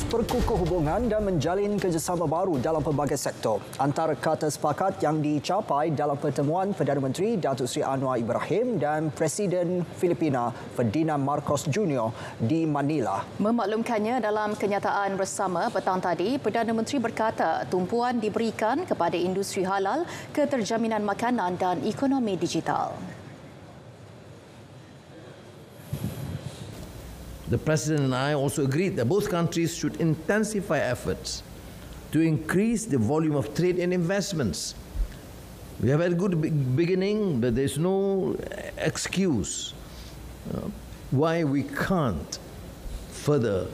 perkukuh hubungan dan menjalin kerjasama baru dalam pelbagai sektor. Antara kata sepakat yang dicapai dalam pertemuan Perdana Menteri Datuk Seri Anwar Ibrahim dan Presiden Filipina Ferdinand Marcos Jr. di Manila. Memaklumkannya dalam kenyataan bersama petang tadi, Perdana Menteri berkata tumpuan diberikan kepada industri halal, keterjaminan makanan dan ekonomi digital. The President and I also agreed that both countries should intensify efforts to increase the volume of trade and investments. We have had a good beginning, but there's no excuse why we can't further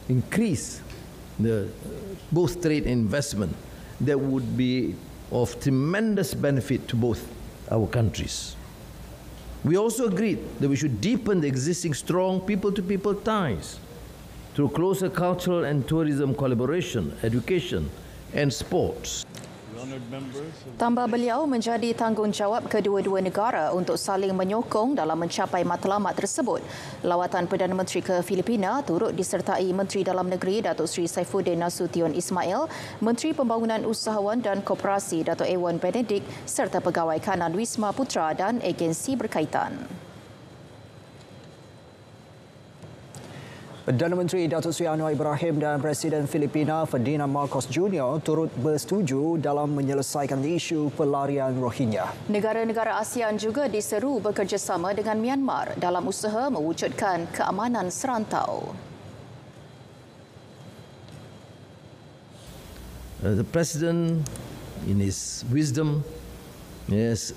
increase the both trade and investment that would be of tremendous benefit to both our countries. We also agreed that we should deepen the existing strong people-to-people ties through closer cultural and tourism collaboration, education and sports. Tambah beliau, menjadi tanggungjawab kedua-dua negara untuk saling menyokong dalam mencapai matlamat tersebut. Lawatan Perdana Menteri ke Filipina turut disertai Menteri Dalam Negeri Datuk Seri Saifuddin Nasution Ismail, Menteri Pembangunan Usahawan dan Koperasi Datuk Ewan Benedict serta Pegawai Kanan Wisma Putra dan agensi berkaitan. Perdana Menteri Datuk Seri Anwar Ibrahim dan Presiden Filipina Ferdinand Marcos Jr. turut bersetuju dalam menyelesaikan isu pelarian Rohingya. Negara-negara ASEAN juga diseru bekerjasama dengan Myanmar dalam usaha mewujudkan keamanan serantau. The President, in his wisdom, has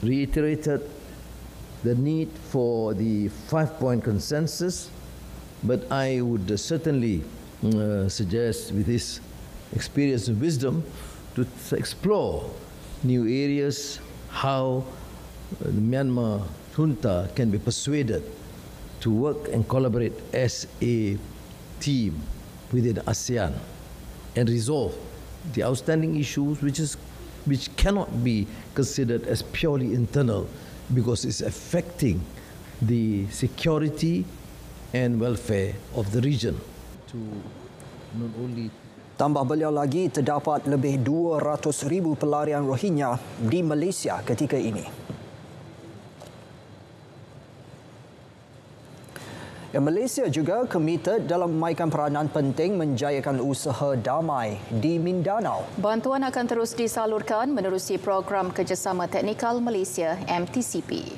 reiterated the need for the 5-point consensus, but I would certainly suggest, with his experience and wisdom, to explore new areas how the Myanmar junta can be persuaded to work and collaborate as a team within ASEAN and resolve the outstanding issues which cannot be considered as purely internal, because it's affecting the security and welfare of the region. Tambah beliau lagi, terdapat lebih 200,000 pelarian Rohingya di Malaysia ketika ini. Malaysia juga komited dalam memainkan peranan penting menjayakan usaha damai di Mindanao. Bantuan akan terus disalurkan menerusi program kerjasama teknikal Malaysia MTCP.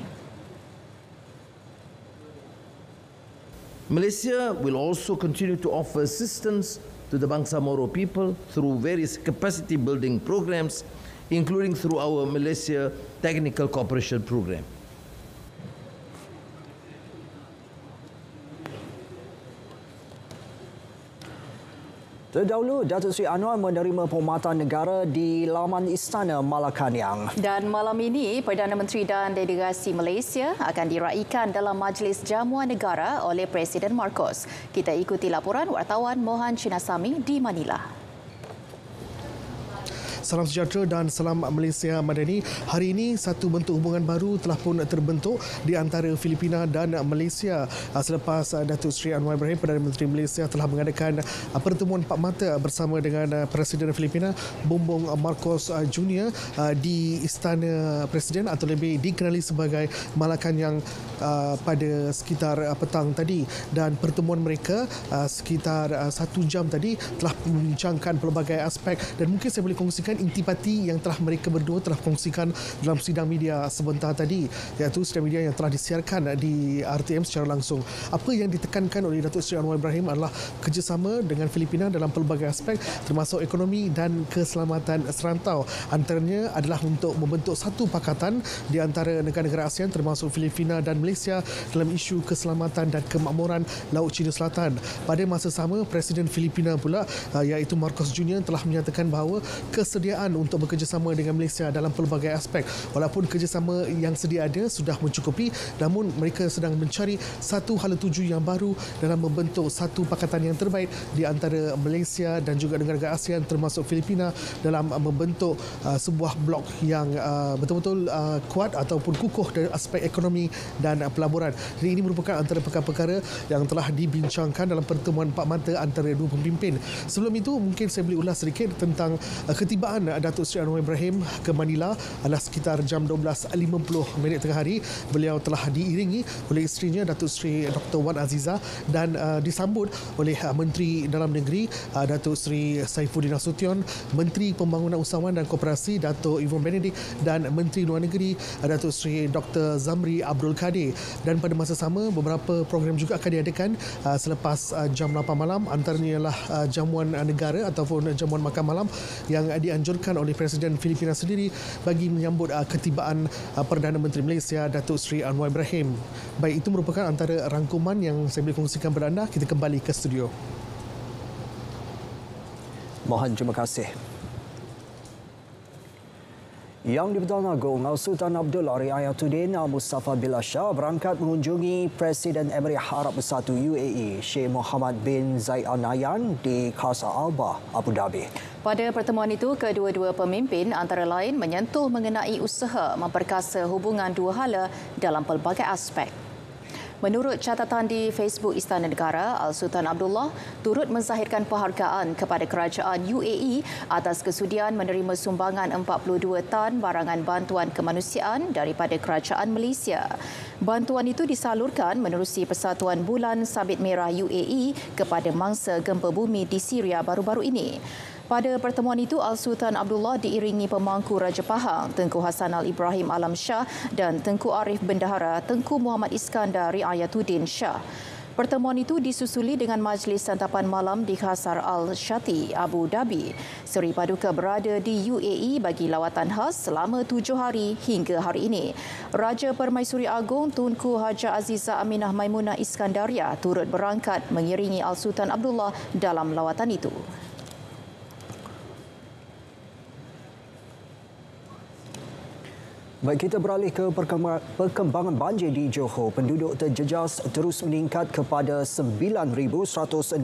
Malaysia will also continue to offer assistance to the Bangsa Moro people through various capacity building programs, including through our Malaysia Technical Cooperation Program. Terdahulu, Datuk Seri Anwar menerima penghormatan negara di laman Istana Malacañang. Dan malam ini, Perdana Menteri dan delegasi Malaysia akan diraikan dalam Majlis Jamuan Negara oleh Presiden Marcos. Kita ikuti laporan wartawan Mohan Chinasamy di Manila. Salam sejahtera dan salam Malaysia Madani. Hari ini satu bentuk hubungan baru telah pun terbentuk di antara Filipina dan Malaysia selepas Datuk Seri Anwar Ibrahim, Perdana Menteri Malaysia, telah mengadakan pertemuan empat mata bersama dengan Presiden Filipina Bongbong Marcos Jr. di Istana Presiden atau lebih dikenali sebagai Malacañang pada sekitar petang tadi, dan pertemuan mereka sekitar 1 jam tadi telah membincangkan pelbagai aspek, dan mungkin saya boleh kongsikan intipati yang telah mereka berdua telah kongsikan dalam sidang media sebentar tadi, iaitu sidang media yang telah disiarkan di RTM secara langsung. Apa yang ditekankan oleh Datuk Seri Anwar Ibrahim adalah kerjasama dengan Filipina dalam pelbagai aspek termasuk ekonomi dan keselamatan serantau. Antaranya adalah untuk membentuk satu pakatan di antara negara-negara ASEAN termasuk Filipina dan Malaysia dalam isu keselamatan dan kemakmuran Laut Cina Selatan. Pada masa sama, Presiden Filipina pula iaitu Marcos Jr. telah menyatakan bahawa kesediaan kesediaan untuk bekerjasama dengan Malaysia dalam pelbagai aspek. Walaupun kerjasama yang sedia ada sudah mencukupi, namun mereka sedang mencari satu hala tuju yang baru dalam membentuk satu pakatan yang terbaik di antara Malaysia dan juga negara-negara ASEAN termasuk Filipina dalam membentuk sebuah blok yang betul-betul kuat ataupun kukuh dari aspek ekonomi dan pelaburan. Jadi ini merupakan antara perkara-perkara yang telah dibincangkan dalam pertemuan empat mata antara dua pemimpin. Sebelum itu, mungkin saya boleh ulas sedikit tentang ketibaan Datuk Seri Anwar Ibrahim ke Manila adalah sekitar jam 12.50 tengah hari. Beliau telah diiringi oleh isterinya Datuk Seri Dr. Wan Azizah dan disambut oleh Menteri Dalam Negeri Datuk Seri Saifuddin Nasution, Menteri Pembangunan Usahawan dan Koperasi Datuk Yvonne Benedict dan Menteri Luar Negeri Datuk Seri Dr. Zamri Abdul Kadir. Dan pada masa sama, beberapa program juga akan diadakan selepas jam 8 malam, antaranya ialah jamuan negara ataupun jamuan makan malam yang dianjurkan oleh Presiden Filipina sendiri bagi menyambut ketibaan Perdana Menteri Malaysia Datuk Seri Anwar Ibrahim. Baik, itu merupakan antara rangkuman yang saya boleh kongsikan kepada anda. Kita kembali ke studio. Mohon terima kasih. Yang di-Pertuan Agong Sultan Abdullah Riayatuddin Mustafa Billah Shah berangkat mengunjungi Presiden Emirat Arab Bersatu UAE Sheikh Mohammed bin Zayed Al Nahyan di Qasr Al-Bah, Abu Dhabi. Pada pertemuan itu, kedua-dua pemimpin antara lain menyentuh mengenai usaha memperkasa hubungan dua hala dalam pelbagai aspek. Menurut catatan di Facebook Istana Negara, Al-Sultan Abdullah turut menzahirkan penghargaan kepada kerajaan UAE atas kesudian menerima sumbangan 42 tan barangan bantuan kemanusiaan daripada kerajaan Malaysia. Bantuan itu disalurkan menerusi Persatuan Bulan Sabit Merah UAE kepada mangsa gempa bumi di Syria baru-baru ini. Pada pertemuan itu, Al-Sultan Abdullah diiringi pemangku Raja Pahang, Tengku Hassan Al-Ibrahim Alam Shah dan Tengku Arif Bendahara Tengku Muhammad Iskandar Riayatuddin Shah. Pertemuan itu disusuli dengan majlis santapan malam di Qasr Al-Shati, Abu Dhabi. Seri Paduka berada di UAE bagi lawatan khas selama 7 hari hingga hari ini. Raja Permaisuri Agong Tunku Haja Azizah Aminah Maimunah Iskandaria turut berangkat mengiringi Al-Sultan Abdullah dalam lawatan itu. Baik, kita beralih ke perkembangan banjir di Johor. Penduduk terjejas terus meningkat kepada 9,162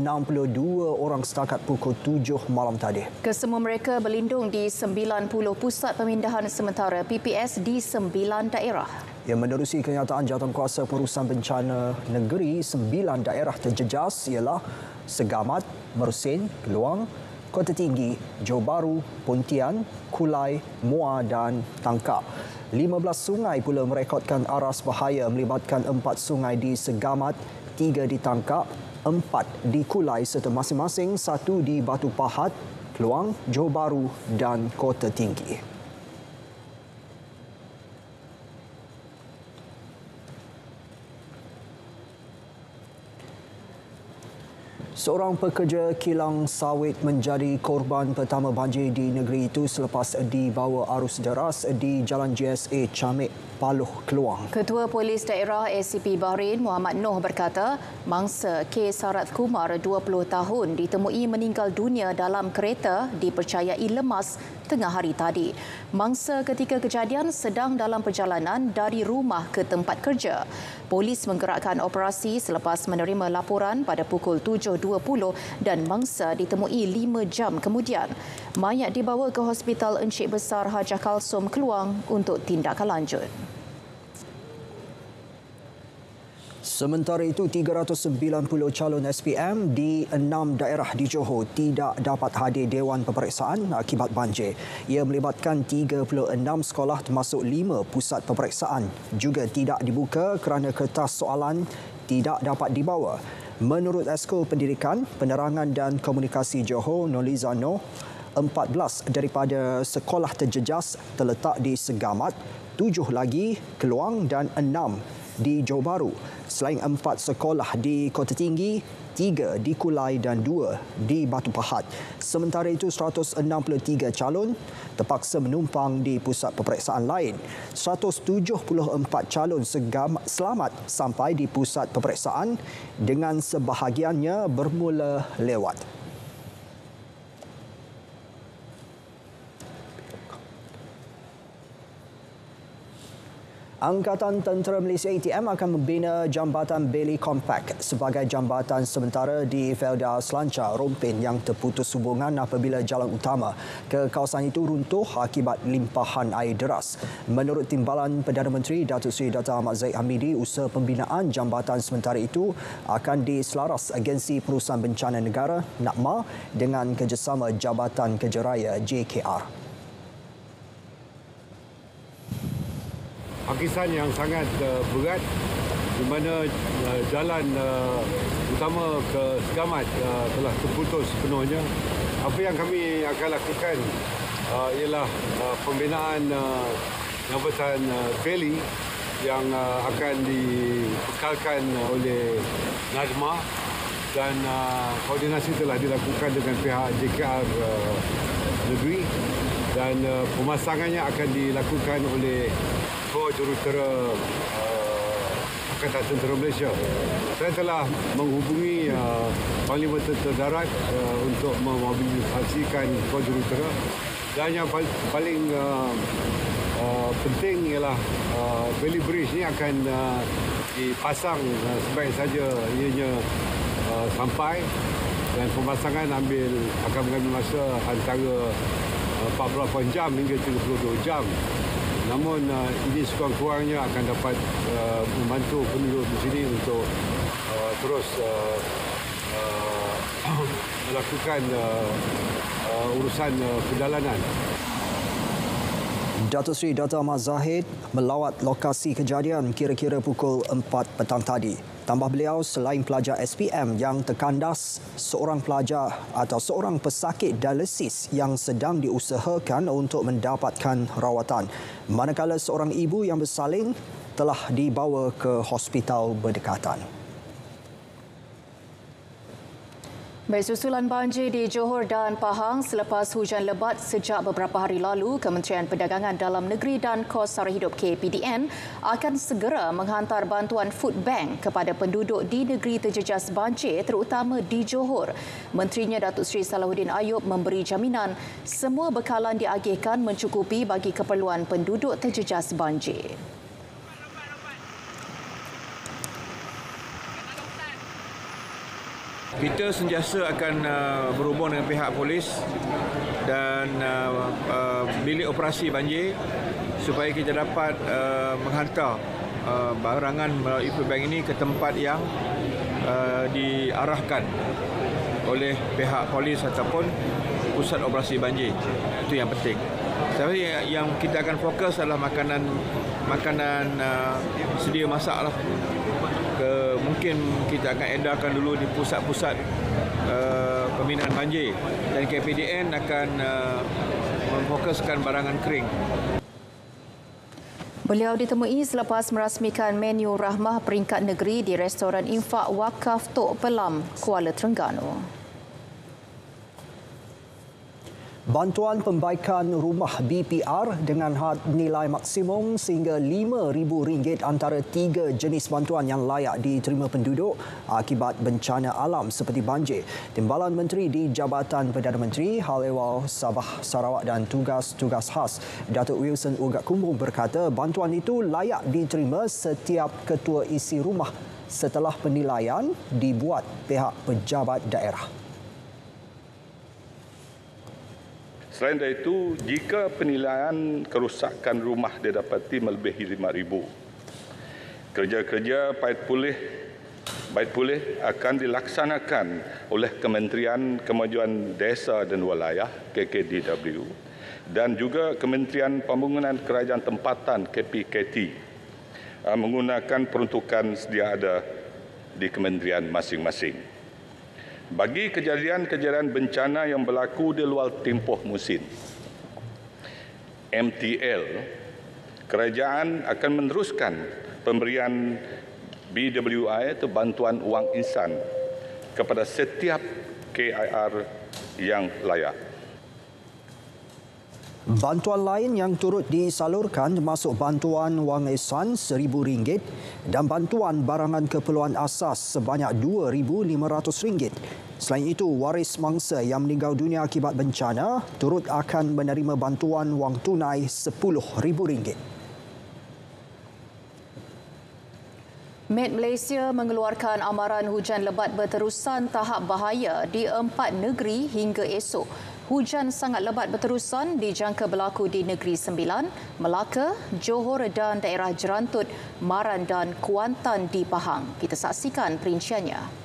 orang setakat pukul 7 malam tadi. Kesemua mereka berlindung di 90 pusat pemindahan sementara PPS di 9 daerah. Yang menerusi kenyataan Jawatankuasa Pengurusan Bencana Negeri, 9 daerah terjejas ialah Segamat, Mersing, Keluang, Kota Tinggi, Johor Bahru, Pontian, Kulai, Muar dan Tangkap. 15 sungai pula merekodkan aras bahaya melibatkan 4 sungai di Segamat, 3 di Tangkap, 4 di Kulai serta masing-masing 1 di Batu Pahat, Keluang, Johor Bahru dan Kota Tinggi. Seorang pekerja kilang sawit menjadi korban pertama banjir di negeri itu selepas dibawa arus deras di Jalan GSA Camik, Paloh, Keluang. Ketua Polis Daerah ACP Bahrain Muhammad Noh berkata, mangsa K. Sarath Kumar 20 tahun ditemui meninggal dunia dalam kereta dipercayai lemas tengah hari tadi. Mangsa ketika kejadian sedang dalam perjalanan dari rumah ke tempat kerja. Polis menggerakkan operasi selepas menerima laporan pada pukul 7.20 dan mangsa ditemui 5 jam kemudian. Mayat dibawa ke Hospital Encik Besar Hajah Kalsum, Keluang untuk tindakan lanjut. Sementara itu, 390 calon SPM di 6 daerah di Johor tidak dapat hadir Dewan Peperiksaan akibat banjir. Ia melibatkan 36 sekolah termasuk 5 pusat peperiksaan. Juga tidak dibuka kerana kertas soalan tidak dapat dibawa. Menurut Esko Pendidikan, Penerangan dan Komunikasi Johor, Noliza Noh, 14 daripada sekolah terjejas terletak di Segamat, 7 lagi Keluang dan 6 di Johor Bahru. Selain 4 sekolah di Kota Tinggi, 3 di Kulai dan 2 di Batu Pahat. Sementara itu, 163 calon terpaksa menumpang di pusat peperiksaan lain. 174 calon selamat sampai di pusat peperiksaan dengan sebahagiannya bermula lewat. Angkatan Tentera Malaysia ATM akan membina Jambatan Bailey Compact sebagai jambatan sementara di Felda Selancar Rompin yang terputus hubungan apabila jalan utama ke kawasan itu runtuh akibat limpahan air deras. Menurut Timbalan Perdana Menteri Datuk Seri Dr. Ahmad Zahid Hamidi, usaha pembinaan jambatan sementara itu akan diselaras Agensi Perusahaan Bencana Negara (NAKMA) dengan kerjasama Jabatan Kerja Raya JKR. Hakisan yang sangat berat di mana jalan utama ke Segamat telah terputus sepenuhnya. Apa yang kami akan lakukan ialah pembinaan jambatan Bailey yang akan dibekalkan oleh NADMA dan koordinasi telah dilakukan dengan pihak JKR negeri dan pemasangannya akan dilakukan oleh Jurutera Angkatan Tentera Malaysia. Saya telah menghubungi Parlimen Tentera Darat untuk memobilisasikan Jurutera dan yang paling penting ialah Bailey Bridge ini akan dipasang sebaik saja ianya sampai dan pemasangan akan mengambil masa antara 48 jam hingga 32 jam. Namun ini sekurang-kurangnya akan dapat membantu penduduk di sini untuk terus melakukan urusan perjalanan. Datuk Seri Dr. Ahmad Zahid melawat lokasi kejadian kira-kira pukul 4 petang tadi. Tambah beliau, selain pelajar SPM yang terkandas, seorang pelajar atau seorang pesakit dialisis yang sedang diusahakan untuk mendapatkan rawatan. Manakala seorang ibu yang bersalin telah dibawa ke hospital berdekatan. Baik, susulan banjir di Johor dan Pahang selepas hujan lebat sejak beberapa hari lalu, Kementerian Perdagangan Dalam Negeri dan Kos Sara Hidup KPDN akan segera menghantar bantuan food bank kepada penduduk di negeri terjejas banjir terutama di Johor. Menterinya Datuk Seri Salahuddin Ayub memberi jaminan semua bekalan diagihkan mencukupi bagi keperluan penduduk terjejas banjir. Kita sentiasa akan berhubung dengan pihak polis dan bilik operasi banjir supaya kita dapat menghantar barangan melalui food bank ini ke tempat yang diarahkan oleh pihak polis ataupun pusat operasi banjir. Itu yang penting. Tapi yang kita akan fokus adalah makanan sedia masak lah. Mungkin kita akan edarkan dulu di pusat-pusat pembinaan banjir dan KPDN akan memfokuskan barangan kering. Beliau ditemui selepas merasmikan menu rahmah peringkat negeri di restoran Infak Wakaf Tok Pelam, Kuala Terengganu. Bantuan pembaikan rumah BPR dengan had nilai maksimum sehingga RM5,000 antara 3 jenis bantuan yang layak diterima penduduk akibat bencana alam seperti banjir. Timbalan Menteri di Jabatan Perdana Menteri, Hal Ehwal Sabah Sarawak dan Tugas-Tugas Khas, Datuk Wilson Ugat Kumbung berkata bantuan itu layak diterima setiap ketua isi rumah setelah penilaian dibuat pihak pejabat daerah. Selain dari itu, jika penilaian kerusakan rumah didapati melebihi RM5,000, kerja-kerja baik pulih akan dilaksanakan oleh Kementerian Kemajuan Desa dan Wilayah KKDW dan juga Kementerian Pembangunan Kerajaan Tempatan KPKT menggunakan peruntukan sedia ada di kementerian masing-masing. Bagi kejadian-kejadian bencana yang berlaku di luar tempoh musim MTL, kerajaan akan meneruskan pemberian BWI atau bantuan wang insan kepada setiap KIR yang layak. Bantuan lain yang turut disalurkan termasuk bantuan wang ihsan RM1,000 dan bantuan barangan keperluan asas sebanyak RM2,500. Selain itu, waris mangsa yang meninggal dunia akibat bencana turut akan menerima bantuan wang tunai RM10,000. Met Malaysia mengeluarkan amaran hujan lebat berterusan tahap bahaya di 4 negeri hingga esok. Hujan sangat lebat berterusan dijangka berlaku di Negeri Sembilan, Melaka, Johor dan daerah Jerantut, Maran dan Kuantan di Pahang. Kita saksikan perinciannya.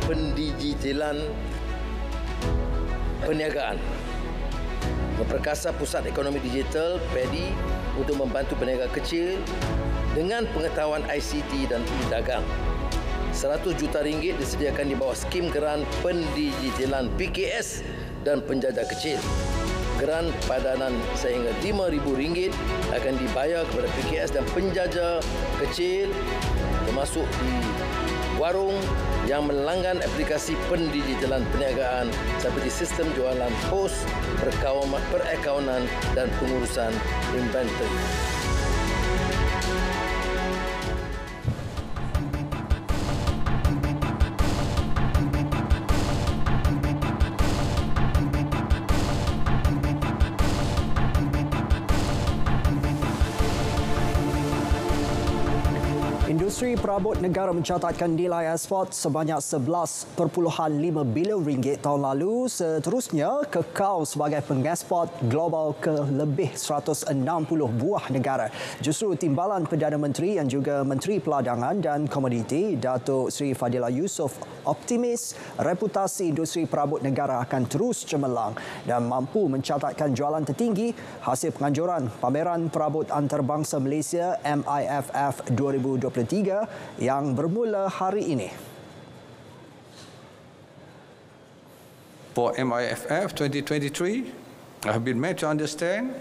Pendigitalan perniagaan, memperkasa pusat ekonomi digital PEDI untuk membantu peniaga kecil dengan pengetahuan ICT dan e-dagang. RM100 juta disediakan di bawah skim geran pendigitalan PKS dan penjajah kecil. Geran padanan sehingga RM5,000 akan dibayar kepada PKS dan penjajah kecil termasuk di warung yang melanggan aplikasi pendigitalan perniagaan seperti sistem jualan pos, perakaunan dan pengurusan inventory. Industri perabot negara mencatatkan nilai ekspor sebanyak RM11.5 bilion tahun lalu, seterusnya kekal sebagai pengeksport global ke lebih 160 buah negara. Justru timbalan Perdana Menteri yang juga Menteri Peladangan dan Komoditi, Datuk Seri Fadillah Yusof, optimis reputasi industri perabot negara akan terus cemerlang dan mampu mencatatkan jualan tertinggi hasil penganjuran Pameran Perabot Antarabangsa Malaysia MIFF 2023 yang bermula hari ini. For MIFF 2023, I have been made to understand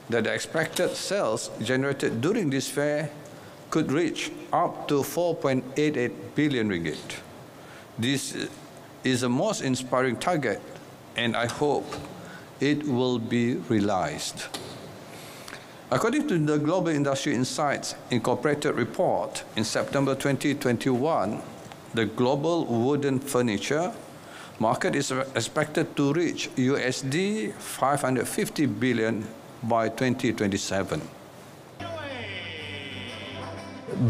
that the expected sales generated during this fair could reach up to RM4.88 billion. This is the most inspiring target, and I hope it will be realized. According to the Global Industry Insights Incorporated report in September 2021, the global wooden furniture market is expected to reach USD 550 billion by 2027.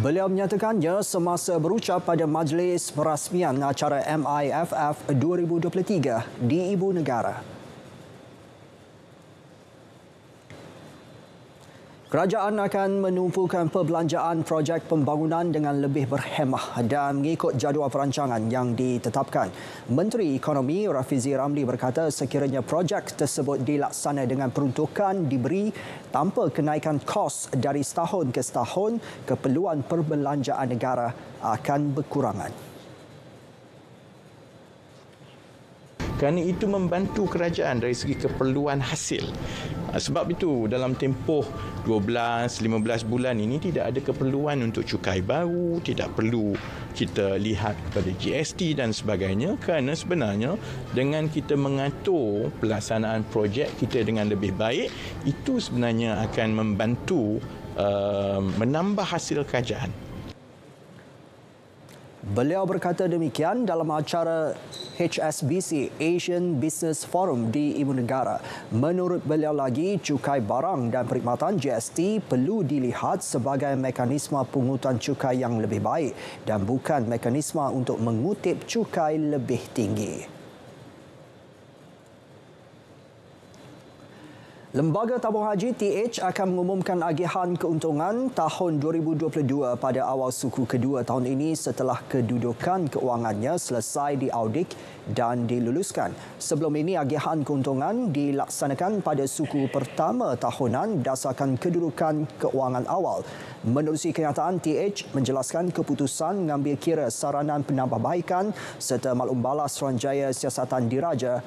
Beliau menyatakannya semasa berucap pada majlis perasmian acara MIFF 2023 di Ibu Negara. Kerajaan akan menumpukan perbelanjaan projek pembangunan dengan lebih berhemah dan mengikut jadual perancangan yang ditetapkan. Menteri Ekonomi Rafizi Ramli berkata sekiranya projek tersebut dilaksana dengan peruntukan diberi tanpa kenaikan kos dari setahun ke setahun, keperluan perbelanjaan negara akan berkurangan. Kerana itu membantu kerajaan dari segi keperluan hasil. Sebab itu dalam tempoh 12-15 bulan ini tidak ada keperluan untuk cukai baru, tidak perlu kita lihat kepada GST dan sebagainya, kerana sebenarnya dengan kita mengatur pelaksanaan projek kita dengan lebih baik, itu sebenarnya akan membantu menambah hasil kerajaan. Beliau berkata demikian dalam acara HSBC Asian Business Forum di Ibu Negara. Menurut beliau lagi, cukai barang dan perkhidmatan GST perlu dilihat sebagai mekanisme pungutan cukai yang lebih baik dan bukan mekanisme untuk mengutip cukai lebih tinggi. Lembaga Tabung Haji TH akan mengumumkan agihan keuntungan tahun 2022 pada awal suku kedua tahun ini setelah kedudukan keuangannya selesai diaudit dan diluluskan. Sebelum ini, agihan keuntungan dilaksanakan pada suku pertama tahunan berdasarkan kedudukan keuangan awal. Menerusi kenyataan, TH menjelaskan keputusan mengambil kira saranan penambahbaikan serta maklum balas Suruhanjaya Siasatan Diraja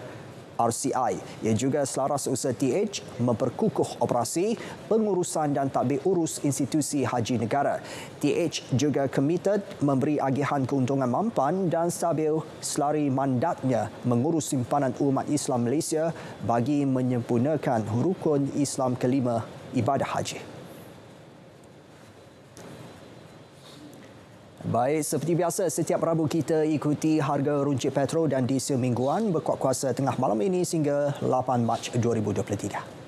RCI. Ia juga selaras usaha TH memperkukuh operasi, pengurusan dan tadbir urus institusi haji negara. TH juga komited memberi agihan keuntungan mampan dan stabil selari mandatnya mengurus simpanan umat Islam Malaysia bagi menyempurnakan rukun Islam kelima, ibadah haji. Baik, seperti biasa, setiap Rabu kita ikuti harga runcit petrol dan diesel mingguan berkuat kuasa tengah malam ini sehingga 8 Mac 2023.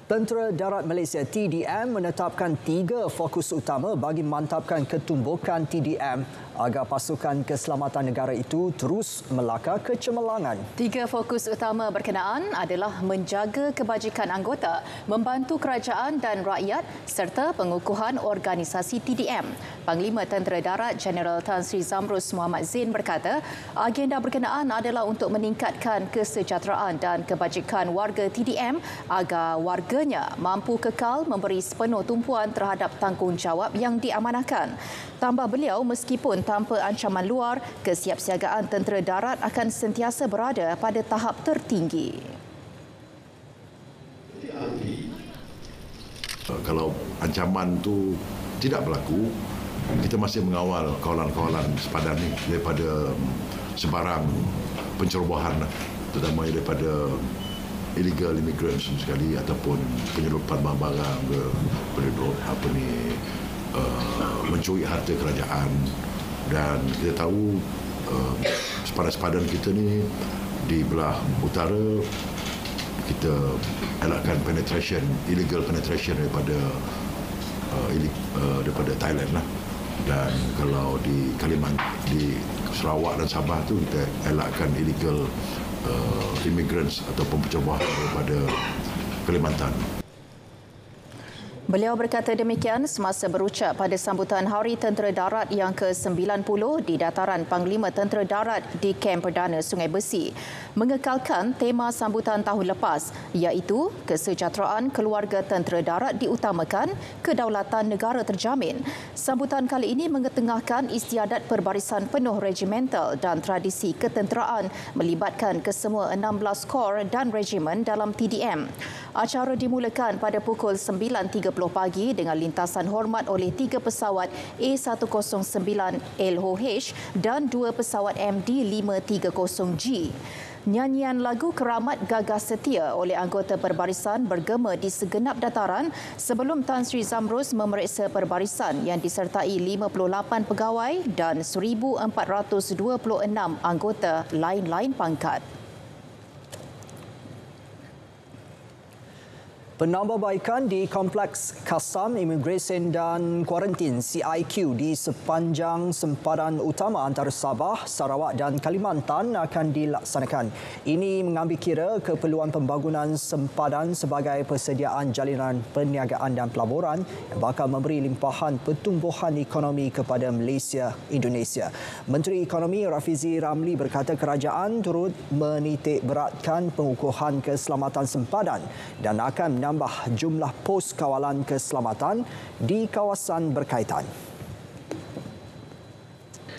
Tentera Darat Malaysia TDM menetapkan 3 fokus utama bagi memantapkan ketumbukan TDM agar pasukan keselamatan negara itu terus melakar kecemerlangan. 3 fokus utama berkenaan adalah menjaga kebajikan anggota, membantu kerajaan dan rakyat serta pengukuhan organisasi TDM. Panglima Tentera Darat Jeneral Tan Sri Zamrus Muhammad Zain berkata, agenda berkenaan adalah untuk meningkatkan kesejahteraan dan kebajikan warga TDM agar warganya mampu kekal memberi sepenuh tumpuan terhadap tanggungjawab yang diamanahkan. Tambah beliau, meskipun tanpa ancaman luar, kesiapsiagaan tentera darat akan sentiasa berada pada tahap tertinggi. Kalau ancaman itu tidak berlaku, kita masih mengawal kawalan-kawalan sepadan ini daripada sebarang pencerobohan, terutama daripada illegal immigrants sekali ataupun penyeludupan barang-barang penduduk mencuri harta kerajaan. Dan kita tahu sepadan-sepadan kita ni di belah utara kita elakkan illegal penetration daripada Thailand lah. Dan kalau di di Sarawak dan Sabah tu kita elakkan illegal immigrants ataupun pencerobohan daripada Kalimantan. Beliau berkata demikian semasa berucap pada sambutan Hari Tentera Darat yang ke-90 di dataran Panglima Tentera Darat di Kem Perdana Sungai Besi, mengekalkan tema sambutan tahun lepas iaitu kesejahteraan keluarga tentera darat diutamakan, kedaulatan negara terjamin. Sambutan kali ini mengetengahkan istiadat perbarisan penuh regimental dan tradisi ketenteraan melibatkan kesemua 16 kor dan regimen dalam TDM. Acara dimulakan pada pukul 9.30 pagi dengan lintasan hormat oleh 3 pesawat A109 LOH dan 2 pesawat MD530G. Nyanyian lagu Keramat Gagah Setia oleh anggota perbarisan bergema di segenap dataran sebelum Tan Sri Zamrus memeriksa perbarisan yang disertai 58 pegawai dan 1,426 anggota lain-lain pangkat. Penambahbaikan di Kompleks Kasam Imigresen dan Kuarantin CIQ di sepanjang sempadan utama antara Sabah, Sarawak dan Kalimantan akan dilaksanakan. Ini mengambil kira keperluan pembangunan sempadan sebagai persediaan jalinan perniagaan dan pelaburan yang bakal memberi limpahan pertumbuhan ekonomi kepada Malaysia, Indonesia. Menteri Ekonomi Rafizi Ramli berkata kerajaan turut menitik beratkan pengukuhan keselamatan sempadan dan akan menambah jumlah pos kawalan keselamatan di kawasan berkaitan.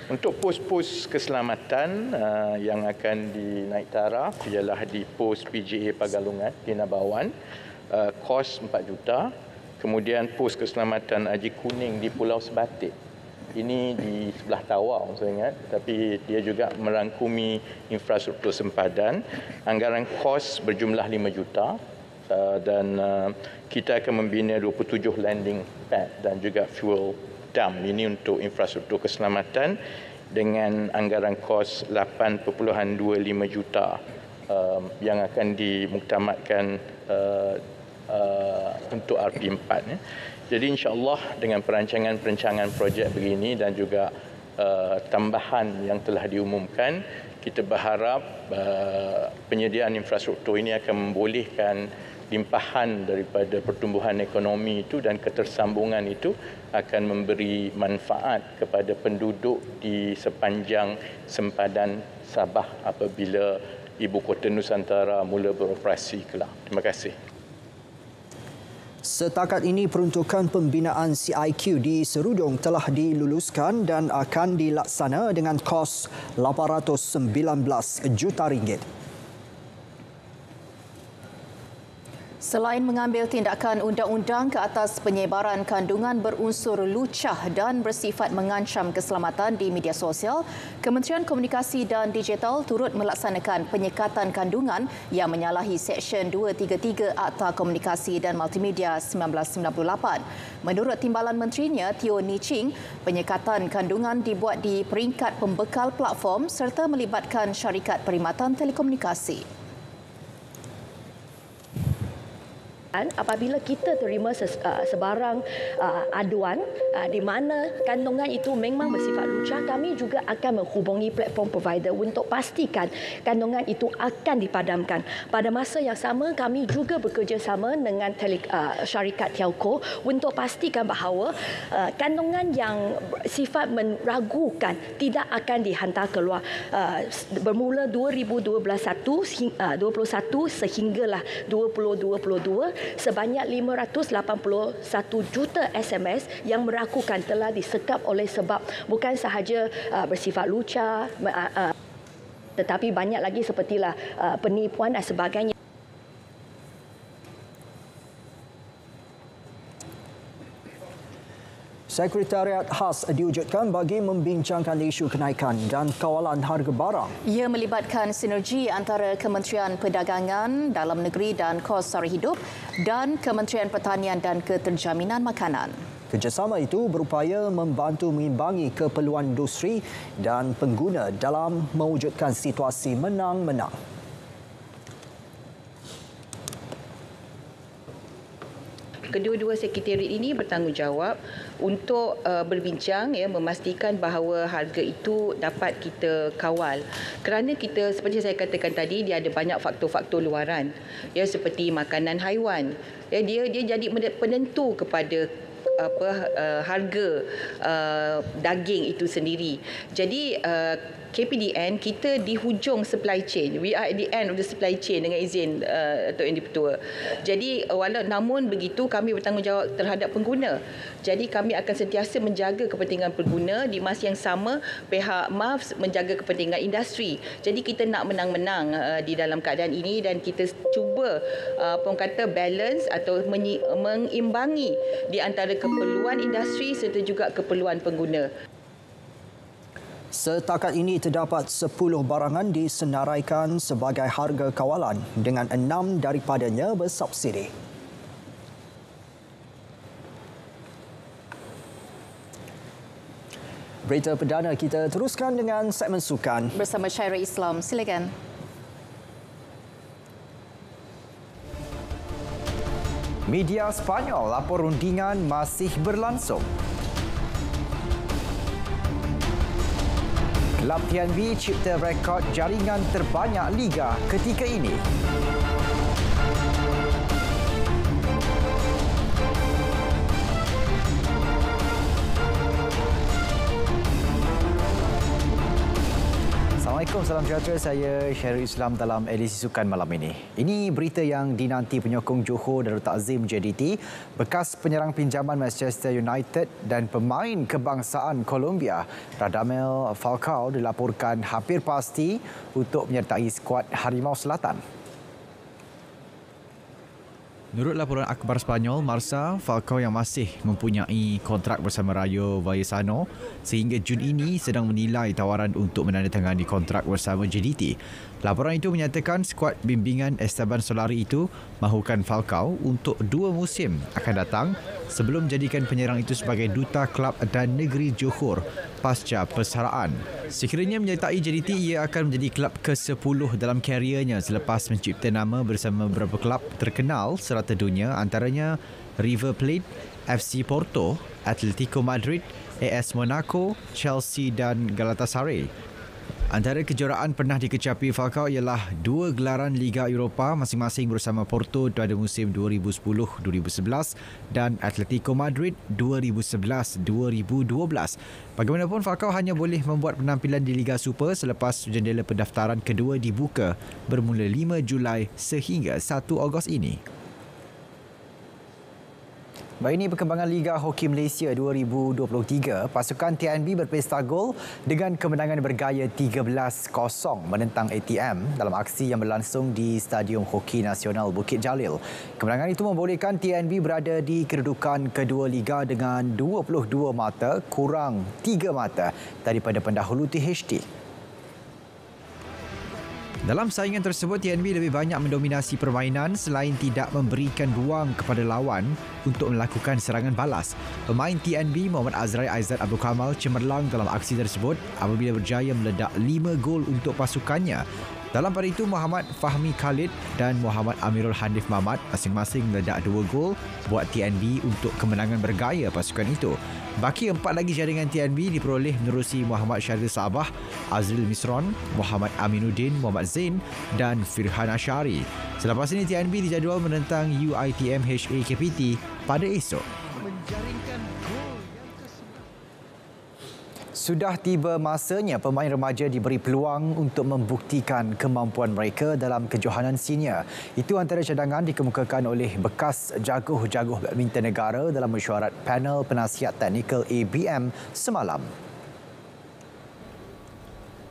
Untuk pos-pos keselamatan yang akan dinaik taraf ialah di pos PGA Pagalungan di Nabawan, kos 4 juta. Kemudian pos keselamatan Haji Kuning di Pulau Sebatik. Ini di sebelah Tawau saya ingat, tapi dia juga merangkumi infrastruktur sempadan. Anggaran kos berjumlah 5 juta dan kita akan membina 27 landing pad dan juga fuel dam. Ini untuk infrastruktur keselamatan dengan anggaran kos 8.25 juta yang akan dimuktamadkan untuk RP4. Jadi insya-Allah dengan perancangan projek begini dan juga tambahan yang telah diumumkan, kita berharap penyediaan infrastruktur ini akan membolehkan limpahan daripada pertumbuhan ekonomi itu dan ketersambungan itu akan memberi manfaat kepada penduduk di sepanjang sempadan Sabah apabila Ibu Kota Nusantara mula beroperasi kelak. Terima kasih. Setakat ini peruntukan pembinaan CIQ di Serujung telah diluluskan dan akan dilaksana dengan kos RM819 juta. Selain mengambil tindakan undang-undang ke atas penyebaran kandungan berunsur lucah dan bersifat mengancam keselamatan di media sosial, Kementerian Komunikasi dan Digital turut melaksanakan penyekatan kandungan yang menyalahi Seksyen 233 Akta Komunikasi dan Multimedia 1998. Menurut Timbalan Menterinya, Teo Ni Ching, penyekatan kandungan dibuat di peringkat pembekal platform serta melibatkan syarikat perkhidmatan telekomunikasi. Apabila kita terima sebarang aduan di mana kandungan itu memang bersifat lucah, kami juga akan menghubungi platform provider untuk pastikan kandungan itu akan dipadamkan. Pada masa yang sama, kami juga bekerjasama dengan syarikat telco untuk pastikan bahawa kandungan yang sifat meragukan tidak akan dihantar keluar. Bermula 2021 sehinggalah 2022, sebanyak 581 juta SMS yang meragukan telah disekap oleh sebab bukan sahaja bersifat lucah, tetapi banyak lagi sepertilah penipuan dan sebagainya. Sekretariat khas diwujudkan bagi membincangkan isu kenaikan dan kawalan harga barang. Ia melibatkan sinergi antara Kementerian Perdagangan Dalam Negeri dan Kos Sara Hidup dan Kementerian Pertanian dan Keterjaminan Makanan. Kerjasama itu berupaya membantu mengimbangi keperluan industri dan pengguna dalam mewujudkan situasi menang-menang. Kedua-dua sekretariat ini bertanggungjawab untuk berbincang, memastikan bahawa harga itu dapat kita kawal. Kerana kita, seperti saya katakan tadi, dia ada banyak faktor-faktor luaran, seperti makanan haiwan. Dia jadi penentu kepada harga daging itu sendiri. Jadi KPDN, kita di hujung supply chain. We are at the end of the supply chain dengan izin Datuk Yang di-Pertua. Jadi namun begitu, kami bertanggungjawab terhadap pengguna. Jadi kami akan sentiasa menjaga kepentingan pengguna, di masa yang sama pihak MAF menjaga kepentingan industri. Jadi kita nak menang-menang di dalam keadaan ini dan kita cuba balance atau mengimbangi di antara keperluan industri serta juga keperluan pengguna. Setakat ini terdapat 10 barangan disenaraikan sebagai harga kawalan dengan 6 daripadanya bersubsidi. Berita perdana kita teruskan dengan segmen sukan. Bersama Syairah Islam, silakan. Media Spanyol lapor rundingan masih berlangsung. Kelab TNB cipta rekod jaringan terbanyak liga ketika ini. Assalamualaikum, salam sejahtera. Saya Syarul Islam dalam edisi sukan malam ini. Ini berita yang dinanti penyokong Johor Darul Takzim JDT, bekas penyerang pinjaman Manchester United dan pemain kebangsaan Colombia, Radamel Falcao dilaporkan hampir pasti untuk menyertai skuad Harimau Selatan. Menurut laporan akhbar Spanyol, Marca, Falcao yang masih mempunyai kontrak bersama Rayo Vallecano sehingga Jun ini sedang menilai tawaran untuk menandatangani kontrak bersama JDT. Laporan itu menyatakan skuad bimbingan Esteban Solari itu mahukan Falcao untuk 2 musim akan datang sebelum menjadikan penyerang itu sebagai duta klub dan negeri Johor pasca persaraan. Sekiranya menyertai JDT, ia akan menjadi klub ke-10 dalam kariernya selepas mencipta nama bersama beberapa klub terkenal serata dunia, antaranya River Plate, FC Porto, Atletico Madrid, AS Monaco, Chelsea dan Galatasaray. Antara kejuaraan pernah dikecapi Falcao ialah 2 gelaran Liga Eropah masing-masing bersama Porto pada musim 2010-2011 dan Atletico Madrid 2011-2012. Bagaimanapun, Falcao hanya boleh membuat penampilan di Liga Super selepas jendela pendaftaran kedua dibuka bermula 5 Julai sehingga 1 Ogos ini. Baik, ini perkembangan Liga Hoki Malaysia 2023. Pasukan TNB berpesta gol dengan kemenangan bergaya 13-0 menentang ATM dalam aksi yang berlangsung di Stadium Hoki Nasional Bukit Jalil. Kemenangan itu membolehkan TNB berada di kedudukan kedua Liga dengan 22 mata, kurang 3 mata daripada pendahulu THT. Dalam saingan tersebut, TNB lebih banyak mendominasi permainan selain tidak memberikan ruang kepada lawan untuk melakukan serangan balas. Pemain TNB Muhammad Azrai Aizat Abdul Kamal cemerlang dalam aksi tersebut apabila berjaya meledak 5 gol untuk pasukannya. Dalam pada itu, Muhammad Fahmi Khalid dan Muhammad Amirul Hanif Mahmad masing-masing meledak 2 gol buat TNB untuk kemenangan bergaya pasukan itu. Baki 4 lagi jaringan TNB diperoleh menerusi Muhammad Syaril Sabah, Azril Misron, Muhammad Aminuddin, Muhammad Zain dan Firhan Ashari. Selepas ini TNB dijadual menentang UiTM HAKPT pada esok. Sudah tiba masanya pemain remaja diberi peluang untuk membuktikan kemampuan mereka dalam kejohanan senior. Itu antara cadangan dikemukakan oleh bekas jaguh-jaguh badminton negara dalam mesyuarat panel penasihat teknikal ABM semalam.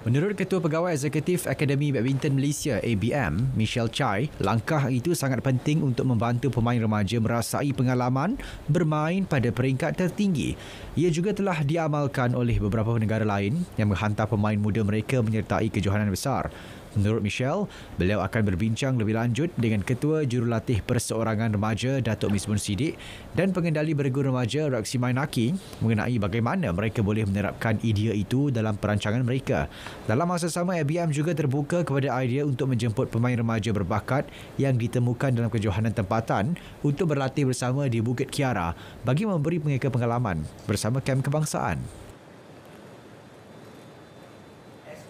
Menurut Ketua Pegawai Eksekutif Akademi Badminton Malaysia ABM, Michelle Chai, langkah itu sangat penting untuk membantu pemain remaja merasai pengalaman bermain pada peringkat tertinggi. Ia juga telah diamalkan oleh beberapa negara lain yang menghantar pemain muda mereka menyertai kejohanan besar. Menurut Michelle, beliau akan berbincang lebih lanjut dengan Ketua Jurulatih Perseorangan Remaja Datuk Misbun Siddiq dan Pengendali Beregu Remaja Raksi Mainaki mengenai bagaimana mereka boleh menerapkan idea itu dalam perancangan mereka. Dalam masa sama, ABM juga terbuka kepada idea untuk menjemput pemain remaja berbakat yang ditemukan dalam kejohanan tempatan untuk berlatih bersama di Bukit Kiara bagi memberi mereka pengalaman bersama kem kebangsaan.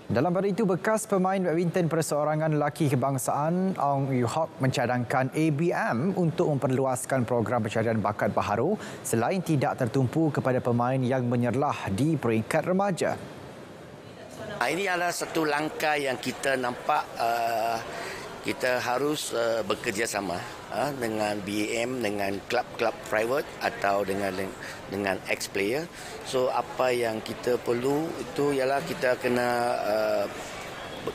Dalam pada itu, bekas pemain badminton perseorangan lelaki kebangsaan Ong Yu Hock mencadangkan ABM untuk memperluaskan program pencarian bakat baharu selain tidak tertumpu kepada pemain yang menyerlah di peringkat remaja. Ini adalah satu langkah yang kita nampak kita harus bekerjasama dengan BAM, dengan klub-klub private atau dengan ex-player. So apa yang kita perlu itu ialah kita kena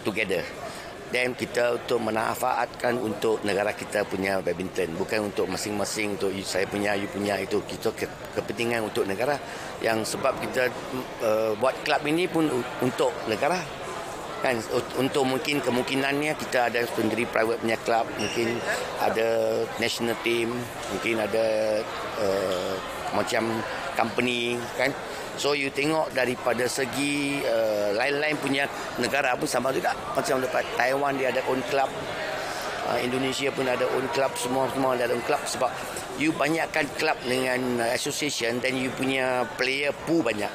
together. Dan kita untuk memanfaatkan untuk negara kita punya badminton, bukan untuk masing-masing, untuk saya punya, you punya, itu kita kepentingan untuk negara. Yang sebab kita buat klub ini pun untuk negara. Kan, untuk mungkin kemungkinannya kita ada sendiri private punya club, mungkin ada national team, mungkin ada macam company, kan. So you tengok daripada segi lain-lain punya negara pun sama juga. Macam dapat Taiwan dia ada own club, Indonesia pun ada own club, semua ada own club sebab you banyakkan club dengan association dan you punya player pool banyak.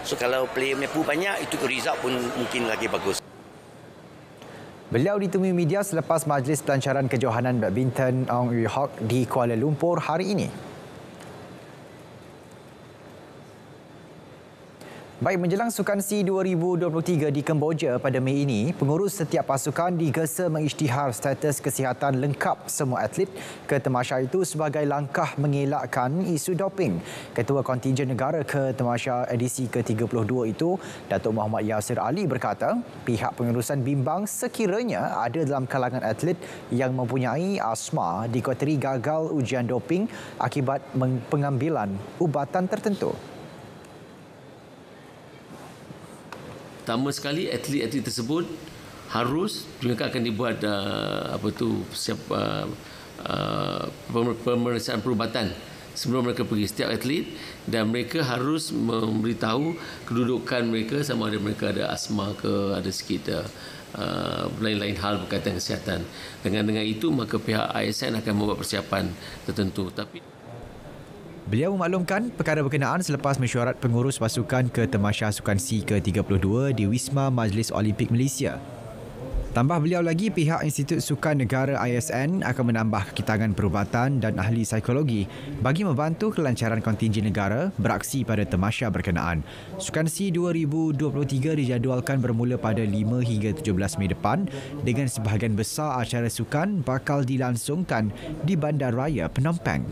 So kalau player punya pool banyak, itu result pun mungkin lagi bagus. Beliau ditemui media selepas majlis pelancaran kejohanan badminton Ong Yu Hock di Kuala Lumpur hari ini. Baik, menjelang Sukan SEA 2023 di Kemboja pada Mei ini, pengurus setiap pasukan digesa mengisytihar status kesihatan lengkap semua atlet ke tamasya itu sebagai langkah mengelakkan isu doping. Ketua Kontingen Negara ke tamasya edisi ke-32 itu, Datuk Muhammad Yasir Ali berkata, pihak pengurusan bimbang sekiranya ada dalam kalangan atlet yang mempunyai asma dikategori gagal ujian doping akibat pengambilan ubatan tertentu. Pertama sekali, atlet-atlet tersebut harus mereka akan dibuat pemeriksaan perubatan sebelum mereka pergi, setiap atlet, dan mereka harus memberitahu kedudukan mereka, sama ada mereka ada asma ke, ada sikit lain-lain hal berkaitan kesihatan. Dengan itu, maka pihak ISN akan membuat persiapan tertentu. Beliau memaklumkan perkara berkenaan selepas mesyuarat pengurus pasukan ke tamasya Sukan SEA ke-32 di Wisma Majlis Olimpik Malaysia. Tambah beliau lagi, pihak Institut Sukan Negara ISN akan menambah kekitangan perubatan dan ahli psikologi bagi membantu kelancaran kontingen negara beraksi pada tamasya berkenaan. Sukan SEA 2023 dijadualkan bermula pada 5 hingga 17 Mei depan dengan sebahagian besar acara sukan bakal dilangsungkan di Bandaraya Phnom Penh.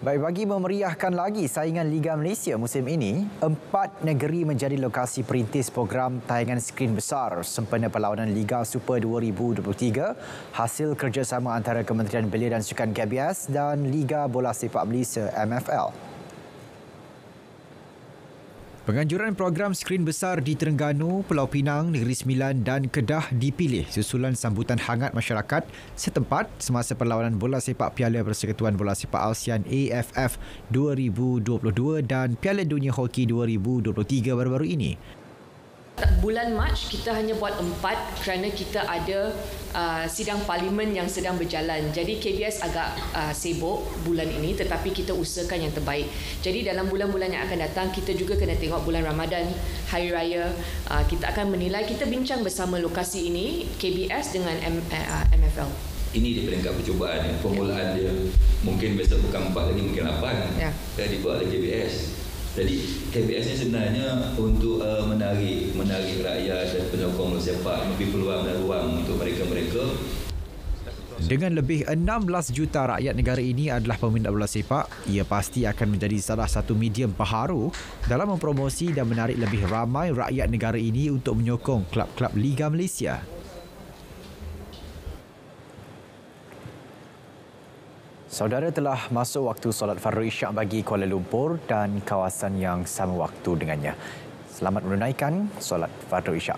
Baik, bagi memeriahkan lagi saingan Liga Malaysia musim ini, 4 negeri menjadi lokasi perintis program tayangan skrin besar sempena perlawanan Liga Super 2023 hasil kerjasama antara Kementerian Belia dan Sukan KBS dan Liga Bola Sepak Malaysia MFL. Penganjuran program skrin besar di Terengganu, Pulau Pinang, Negeri Sembilan dan Kedah dipilih susulan sambutan hangat masyarakat setempat semasa perlawanan bola sepak Piala Persekutuan Bola Sepak ASEAN AFF 2022 dan Piala Dunia Hoki 2023 baru-baru ini. Bulan Mac kita hanya buat 4 kerana kita ada sidang parlimen yang sedang berjalan. Jadi KBS agak sibuk bulan ini, tetapi kita usahakan yang terbaik. Jadi dalam bulan-bulan yang akan datang kita juga kena tengok bulan Ramadan, Hari Raya. Kita akan menilai, kita bincang bersama lokasi ini KBS dengan MFL. Ini di peringkat percubaan, permulaan dia mungkin besok bukan 4 lagi, mungkin 8 yang dibuat oleh KBS. Jadi KBS ni sebenarnya untuk menarik rakyat dan penyokong bola sepak, memberi peluang dan ruang untuk mereka-mereka. Dengan lebih 16 juta rakyat negara ini adalah peminat bola sepak, ia pasti akan menjadi salah satu medium baharu dalam mempromosi dan menarik lebih ramai rakyat negara ini untuk menyokong klub-klub Liga Malaysia. Saudara, telah masuk waktu solat Fardhu Isyak bagi Kuala Lumpur dan kawasan yang sama waktu dengannya. Selamat menunaikan solat Fardhu Isyak.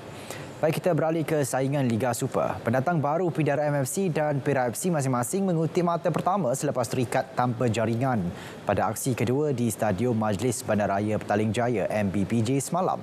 Baik, kita beralih ke saingan Liga Super. Pendatang baru PDRM FC dan Perak FC masing-masing mengutip mata pertama selepas terikat tanpa jaringan pada aksi kedua di Stadium Majlis Bandaraya Petaling Jaya MBPJ semalam.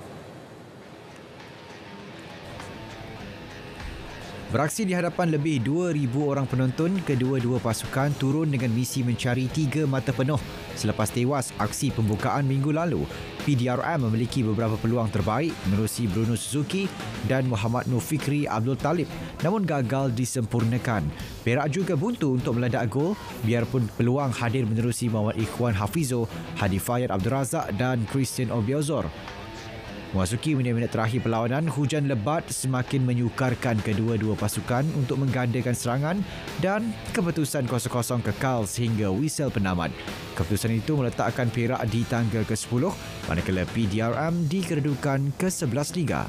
Beraksi di hadapan lebih 2,000 orang penonton, kedua-dua pasukan turun dengan misi mencari 3 mata penuh selepas tewas aksi pembukaan minggu lalu. PDRM memiliki beberapa peluang terbaik menerusi Bruno Suzuki dan Muhammad Nur Fikri Abdul Talib, namun gagal disempurnakan. Perak juga buntu untuk meledak gol biarpun peluang hadir menerusi Muhammad Ikhwan Hafizo, Hadi Fayyad Abdul Razak dan Christian Obiozor. Memasuki minit-minit terakhir perlawanan, hujan lebat semakin menyukarkan kedua-dua pasukan untuk menggandakan serangan dan keputusan 0-0 kekal sehingga whistle penamat. Keputusan itu meletakkan Perak di tangga ke-10 manakala PDRM di kedudukan ke-11 Liga.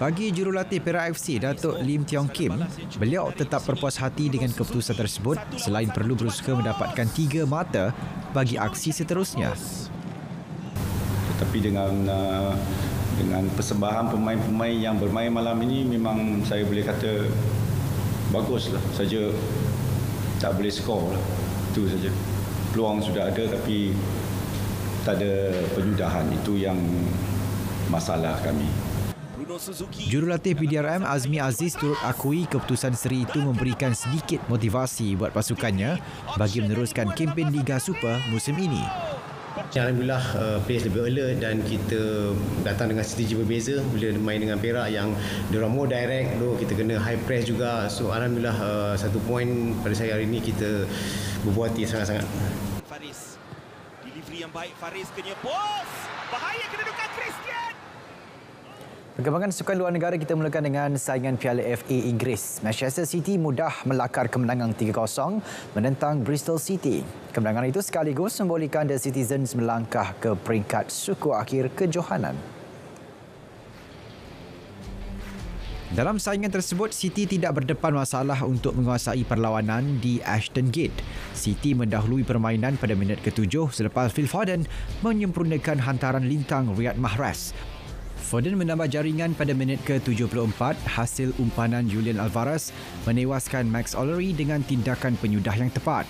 Bagi jurulatih Perak FC, Datuk Lim Tiong Kim, beliau tetap berpuas hati dengan keputusan tersebut selain perlu berusaha mendapatkan 3 mata bagi aksi seterusnya. Tetapi dengan persembahan pemain-pemain yang bermain malam ini, memang saya boleh kata baguslah. Saja tak boleh skor lah. Itu saja. Peluang sudah ada tapi tak ada penyudahan. Itu yang masalah kami. Jurulatih PDRM Azmi Aziz turut akui keputusan seri itu memberikan sedikit motivasi buat pasukannya bagi meneruskan kempen Liga Super musim ini. Alhamdulillah players lebih alert dan kita datang dengan strategi berbeza bila main dengan Perak yang diorang more direct, kita kena high press juga. So Alhamdulillah satu poin pada saya hari ini kita berbuat hati sangat-sangat. Faris, delivery yang baik Faris kena pos. Bahaya kedudukan Christian. Perkembangan sukan luar negara kita mulakan dengan saingan Piala FA Inggeris. Manchester City mudah melakar kemenangan 3-0 menentang Bristol City. Kemenangan itu sekaligus membolehkan The Citizens melangkah ke peringkat suku akhir kejohanan. Dalam saingan tersebut, City tidak berdepan masalah untuk menguasai perlawanan di Ashton Gate. City mendahului permainan pada minit ke-7 selepas Phil Foden menyempurnakan hantaran lintang Riyad Mahrez. Foden menambah jaringan pada minit ke-74 hasil umpanan Julian Alvarez menewaskan Max O'Leary dengan tindakan penyudah yang tepat.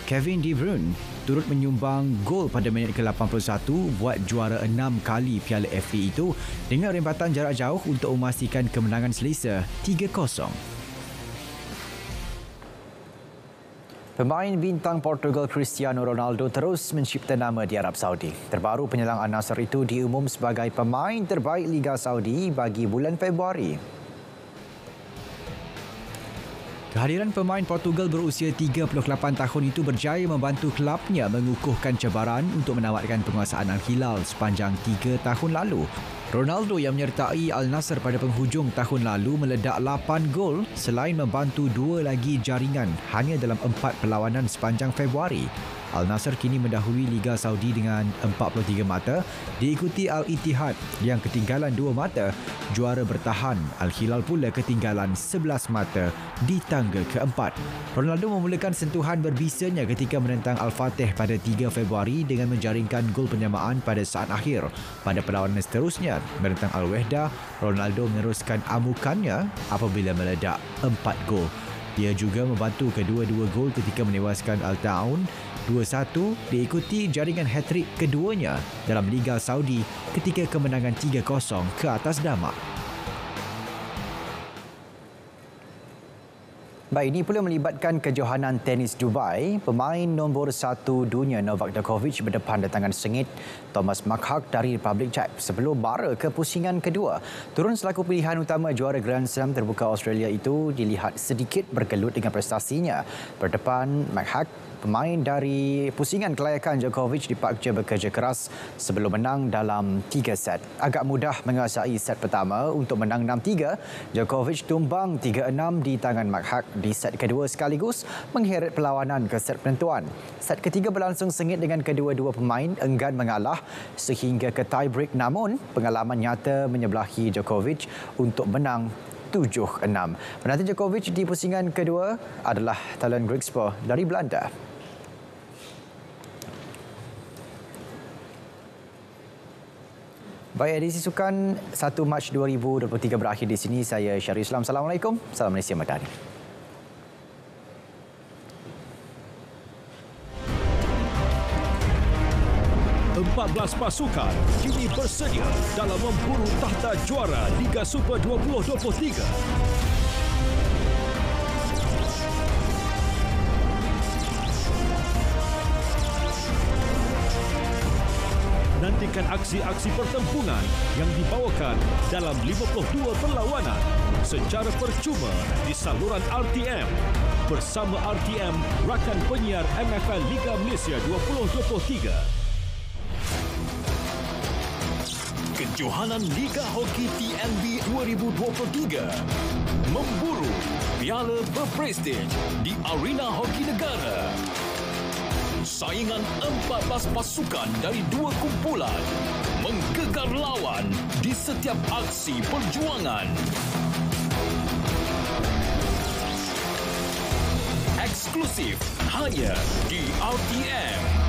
Kevin De Bruyne turut menyumbang gol pada minit ke-81 buat juara 6 kali Piala FA itu dengan rembatan jarak jauh untuk memastikan kemenangan selesa 3-0. Pemain bintang Portugal Cristiano Ronaldo terus mencipta nama di Arab Saudi. Terbaru penyelang Al-Nassr itu diumum sebagai pemain terbaik Liga Saudi bagi bulan Februari. Kehadiran pemain Portugal berusia 38 tahun itu berjaya membantu kelabnya mengukuhkan cabaran untuk menamatkan penguasaan Al-Hilal sepanjang 3 tahun lalu. Ronaldo yang menyertai Al-Nassr pada penghujung tahun lalu meledak 8 gol selain membantu 2 lagi jaringan hanya dalam 4 perlawanan sepanjang Februari. Al-Nassr kini mendahului Liga Saudi dengan 43 mata, diikuti Al-Ittihad yang ketinggalan 2 mata, juara bertahan. Al-Hilal pula ketinggalan 11 mata di tangga keempat. Ronaldo memulakan sentuhan berbisanya ketika menentang Al-Fatih pada 3 Februari dengan menjaringkan gol penyamaan pada saat akhir. Pada perlawanan seterusnya, menentang Al-Wehdah, Ronaldo meneruskan amukannya apabila meledak 4 gol. Dia juga membantu kedua-dua gol ketika menewaskan Al-Ta'un 2-1, diikuti jaringan hat-trick keduanya dalam Liga Saudi ketika kemenangan 3-0 ke atas Damak. Baik, ini pula melibatkan kejohanan tenis Dubai. Pemain nombor 1 dunia Novak Djokovic berdepan dengan sengit Thomas Makhak dari Republik Czech sebelum bara ke pusingan kedua. Turun selaku pilihan utama juara Grand Slam terbuka Australia itu dilihat sedikit bergelut dengan prestasinya. Berdepan Makhak, pemain dari pusingan kelayakan Djokovic dipaksa bekerja keras sebelum menang dalam 3 set. Agak mudah menguasai set pertama untuk menang 6-3. Djokovic tumbang 3-6 di tangan Makhak di set kedua sekaligus mengheret perlawanan ke set penentuan. Set ketiga berlangsung sengit dengan kedua-dua pemain enggan mengalah sehingga ke tie break, namun pengalaman nyata menyebelahi Djokovic untuk menang 7-6. Menanti Djokovic di pusingan kedua adalah Talen Griekspoor dari Belanda. Baik, edisi sukan 1 Mac 2023 berakhir di sini. Saya Syarif Islam. Assalamualaikum. Salam Malaysia Madani. 14 pasukan kini bersedia dalam memburu takhta juara Liga Super 2023. Nantikan aksi-aksi pertempuran yang dibawakan dalam 52 perlawanan secara percuma di saluran RTM. Bersama RTM, rakan penyiar MFL Liga Malaysia 2023. Kejohanan Liga Hoki TNB 2023 memburu piala berprestij di Arena Hoki Negara. Saingan 14 pasukan dari 2 kumpulan menggegar lawan di setiap aksi perjuangan. Eksklusif hanya di RTM.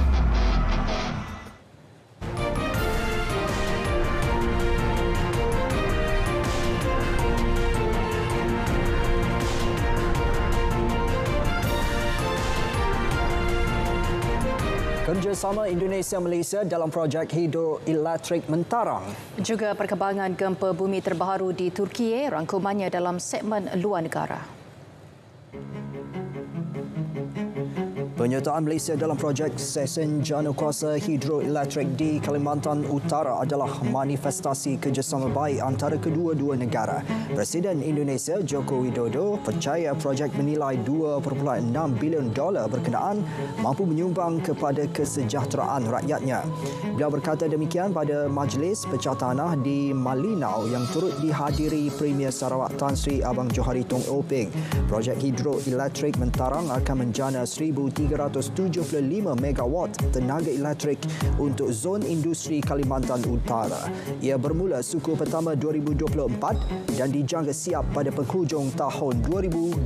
Kerjasama Indonesia-Malaysia dalam projek hidroelektrik mentarang. Juga perkembangan gempa bumi terbaru di Turki, rangkumannya dalam segmen luar negara. Penyertaan Malaysia dalam projek Stesen Jana Kuasa Hidroelektrik di Kalimantan Utara adalah manifestasi kerjasama baik antara kedua-dua negara. Presiden Indonesia Joko Widodo percaya projek menilai $2.6 bilion berkenaan mampu menyumbang kepada kesejahteraan rakyatnya. Beliau berkata demikian pada majlis pecah tanah di Malinau yang turut dihadiri Premier Sarawak Tan Sri Abang Johari Tong Openg. Projek hidroelektrik mentarang akan menjana 1,375 megawatt tenaga elektrik untuk zon industri Kalimantan Utara. Ia bermula suku pertama 2024 dan dijangka siap pada penghujung tahun 2029.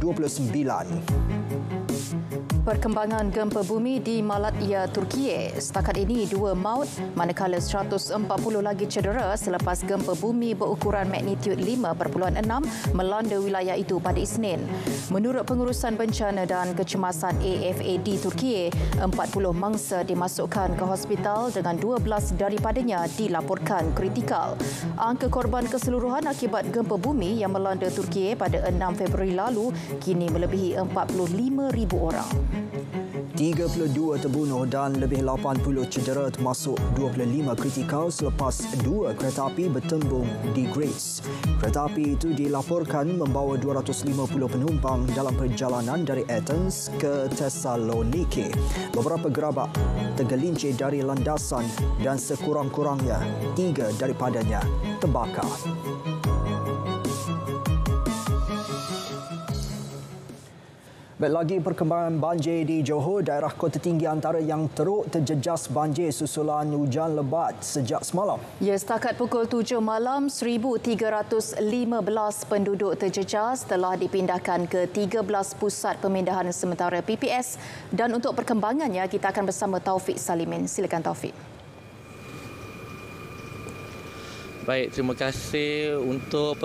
Perkembangan gempa bumi di Malatya, Turkiye. Setakat ini 2 maut manakala 140 lagi cedera selepas gempa bumi berukuran magnitud 5.6 melanda wilayah itu pada Isnin. Menurut Pengurusan Bencana dan Kecemasan AFAD Turkiye, 40 mangsa dimasukkan ke hospital dengan 12 daripadanya dilaporkan kritikal. Angka korban keseluruhan akibat gempa bumi yang melanda Turkiye pada 6 Februari lalu kini melebihi 45,000 orang. 32 terbunuh dan lebih 80 cedera termasuk 25 kritikal selepas 2 kereta api bertembung di Greece. Kereta api itu dilaporkan membawa 250 penumpang dalam perjalanan dari Athens ke Thessaloniki. Beberapa gerabak tergelincir dari landasan dan sekurang-kurangnya 3 daripadanya terbakar. Baik, lagi perkembangan banjir di Johor, daerah kota tinggi antara yang teruk terjejas banjir susulan hujan lebat sejak semalam. Ya, setakat pukul 7 malam, 1,315 penduduk terjejas telah dipindahkan ke 13 pusat pemindahan sementara PPS. Dan untuk perkembangannya, kita akan bersama Taufik Salimin. Silakan Taufik. Baik, terima kasih. Untuk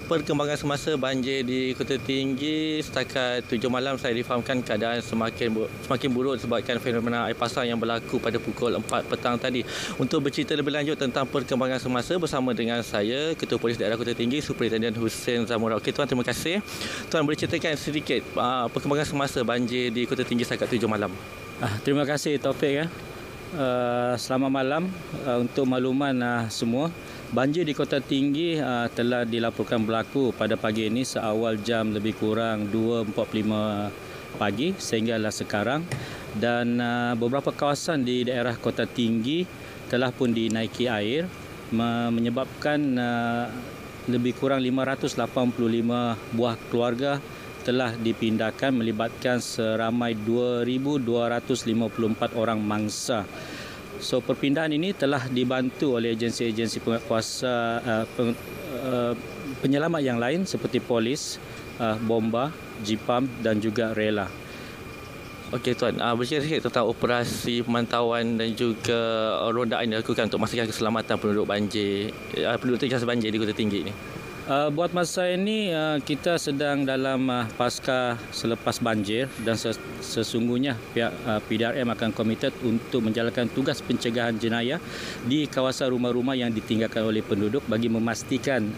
perkembangan semasa banjir di Kota Tinggi, setakat 7 malam saya difahamkan keadaan semakin buruk sebabkan fenomena air pasang yang berlaku pada pukul 4 petang tadi. Untuk bercerita lebih lanjut tentang perkembangan semasa bersama dengan saya, Ketua Polis Daerah Kota Tinggi, Superintendent Hussein Zamura. Okey Tuan, terima kasih. Tuan, boleh ceritakan sedikit perkembangan semasa banjir di Kota Tinggi setakat 7 malam? Terima kasih Taufik. Selamat malam. Untuk makluman semua, banjir di Kota Tinggi telah dilaporkan berlaku pada pagi ini seawal jam lebih kurang 2.45 pagi sehinggalah sekarang, dan beberapa kawasan di daerah Kota Tinggi telah pun dinaiki air menyebabkan lebih kurang 585 buah keluarga telah dipindahkan melibatkan seramai 2,254 orang mangsa. So, perpindahan ini telah dibantu oleh agensi-agensi penguatkuasa penyelamat yang lain seperti polis, bomba, JIPAM dan juga rela. Okey Tuan, bercerita sikit tentang operasi pemantauan dan juga rondaan yang dilakukan untuk memastikan keselamatan penduduk terjejas banjir di Kota Tinggi ini. Buat masa ini kita sedang dalam pasca selepas banjir dan sesungguhnya pihak PDRM akan komited untuk menjalankan tugas pencegahan jenayah di kawasan rumah-rumah yang ditinggalkan oleh penduduk bagi memastikan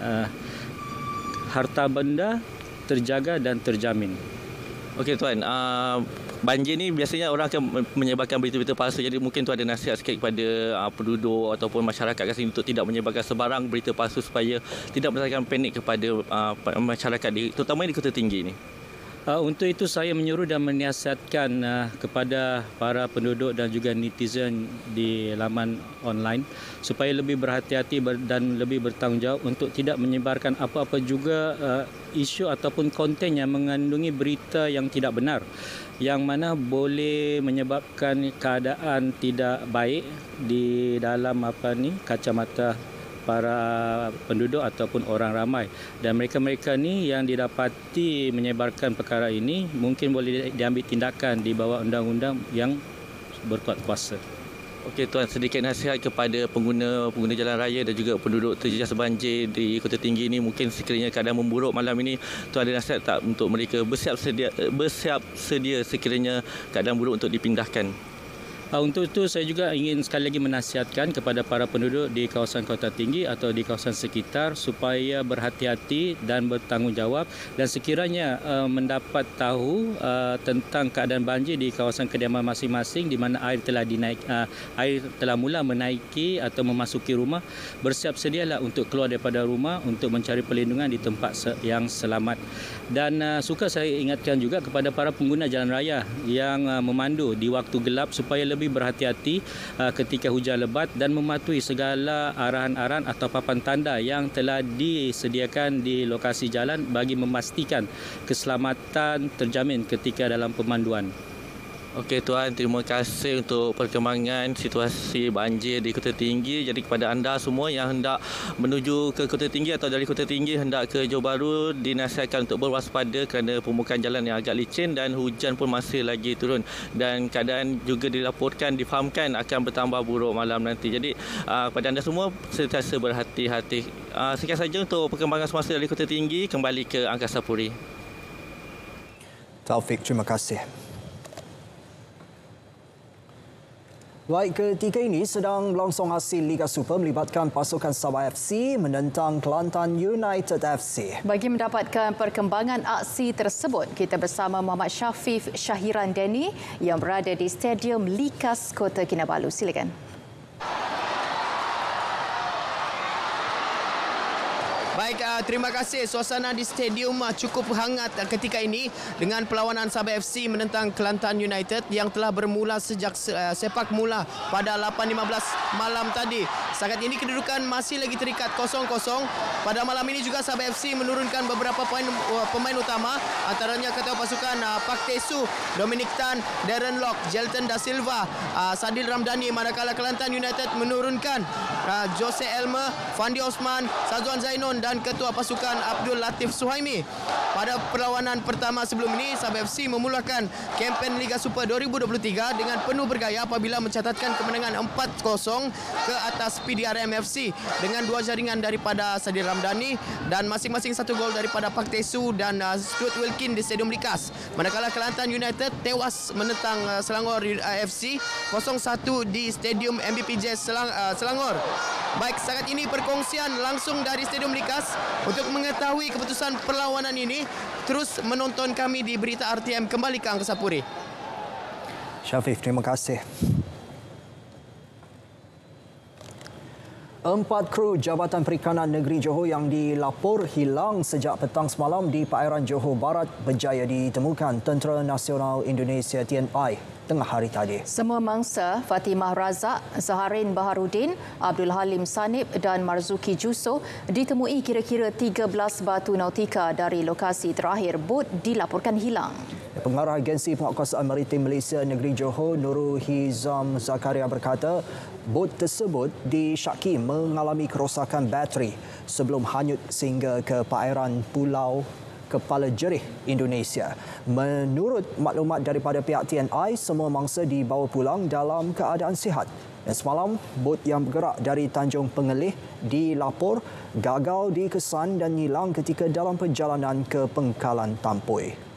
harta benda terjaga dan terjamin. Okey Tuan, banjir ni biasanya orang akan menyebarkan berita-berita palsu, jadi mungkin tu ada nasihat sikit kepada penduduk ataupun masyarakat kat sini untuk tidak menyebarkan sebarang berita palsu supaya tidak menyebabkan panik kepada masyarakat terutama di Kota Tinggi ini. Untuk itu saya menyuruh dan menasihatkan kepada para penduduk dan juga netizen di laman online supaya lebih berhati-hati dan lebih bertanggungjawab untuk tidak menyebarkan apa-apa juga isu ataupun konten yang mengandungi berita yang tidak benar, yang mana boleh menyebabkan keadaan tidak baik di dalam kacamata para penduduk ataupun orang ramai. Dan mereka-mereka ni yang didapati menyebarkan perkara ini mungkin boleh diambil tindakan di bawah undang-undang yang berkuat kuasa. Okey Tuan, sedikit nasihat kepada pengguna jalan raya dan juga penduduk terjejas banjir di Kota Tinggi ini. Mungkin sekiranya keadaan memburuk malam ini, Tuan ada nasihat tak untuk mereka bersiap sedia sekiranya keadaan buruk untuk dipindahkan? Untuk itu saya juga ingin sekali lagi menasihatkan kepada para penduduk di kawasan Kota Tinggi atau di kawasan sekitar supaya berhati-hati dan bertanggungjawab, dan sekiranya mendapat tahu tentang keadaan banjir di kawasan kediaman masing-masing di mana air telah mula menaiki atau memasuki rumah, bersiap sedialah untuk keluar daripada rumah untuk mencari perlindungan di tempat yang selamat. Dan suka saya ingatkan juga kepada para pengguna jalan raya yang memandu di waktu gelap supaya lebih berhati-hati ketika hujan lebat dan mematuhi segala arahan-arahan atau papan tanda yang telah disediakan di lokasi jalan bagi memastikan keselamatan terjamin ketika dalam pemanduan. Okey Tuan, terima kasih untuk perkembangan situasi banjir di Kota Tinggi. Jadi kepada anda semua yang hendak menuju ke Kota Tinggi atau dari Kota Tinggi hendak ke Johor Bahru, dinasihatkan untuk berwaspada kerana permukaan jalan yang agak licin dan hujan pun masih lagi turun. Dan keadaan juga dilaporkan, difahamkan akan bertambah buruk malam nanti. Jadi kepada anda semua sentiasa berhati-hati. Sekian saja untuk perkembangan semasa dari Kota Tinggi. Kembali ke Angkasa Puri. Taufik, terima kasih. Baik, ketika ini sedang berlangsung hasil Liga Super melibatkan pasukan Sabah FC menentang Kelantan United FC. Bagi mendapatkan perkembangan aksi tersebut, kita bersama Muhammad Syafif Syahiran Deni yang berada di Stadium Likas Kota Kinabalu. Silakan. Baik, terima kasih. Suasana di stadium cukup hangat ketika ini dengan perlawanan Sabah FC menentang Kelantan United yang telah bermula sejak sepak mula pada 8.15 malam tadi. Setakat ini kedudukan masih lagi terikat 0-0. Pada malam ini juga Sabah FC menurunkan beberapa pemain utama, antaranya ketua pasukan Pak Tesu, Dominic Tan, Darren Lock, Jelton Da Silva, Sadil Ramdhani, manakala Kelantan United menurunkan Jose Elmer, Fandi Osman, Sazuan Zainon dan ketua pasukan Abdul Latif Suhaimi. Pada perlawanan pertama sebelum ini, Sabah FC memulakan kempen Liga Super 2023 dengan penuh bergaya apabila mencatatkan kemenangan 4-0 ke atas PDRM FC dengan 2 jaringan daripada Sadil Ramdhani dan masing-masing 1 gol daripada Pak Tesu dan Stuart Wilkin di Stadium Likas. Manakala Kelantan United tewas menentang Selangor FC 0-1 di Stadium MBPJ Selangor. Baik, saat ini perkongsian langsung dari Stadium Likas. Untuk mengetahui keputusan perlawanan ini, terus menonton kami di Berita RTM. Kembali ke Angkasa Puri. Syafif, terima kasih. 4 kru Jabatan Perikanan Negeri Johor yang dilapor hilang sejak petang semalam di perairan Johor Barat berjaya ditemukan Tentera Nasional Indonesia TNI tengah hari tadi. Semua mangsa Fatimah Razak, Zaharin Baharudin, Abdul Halim Sanib dan Marzuki Juso ditemui kira-kira 13 batu nautika dari lokasi terakhir bot dilaporkan hilang. Pengarah Agensi Penguatkuasaan Maritim Malaysia Negeri Johor, Nurul Hizam Zakaria berkata, bot tersebut disyaki mengalami kerosakan bateri sebelum hanyut sehingga ke perairan Pulau Kepala Jerih, Indonesia. Menurut maklumat daripada pihak TNI, semua mangsa dibawa pulang dalam keadaan sihat. Dan semalam, bot yang bergerak dari Tanjung Pengelih dilapor gagal dikesan dan hilang ketika dalam perjalanan ke Pengkalan Tampoi.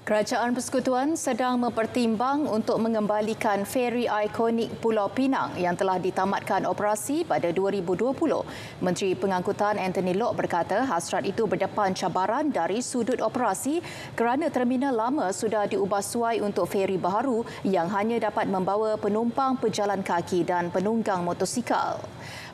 Kerajaan Persekutuan sedang mempertimbang untuk mengembalikan feri ikonik Pulau Pinang yang telah ditamatkan operasi pada 2020. Menteri Pengangkutan Anthony Loke berkata hasrat itu berdepan cabaran dari sudut operasi kerana terminal lama sudah diubah suai untuk feri baharu yang hanya dapat membawa penumpang pejalan kaki dan penunggang motosikal.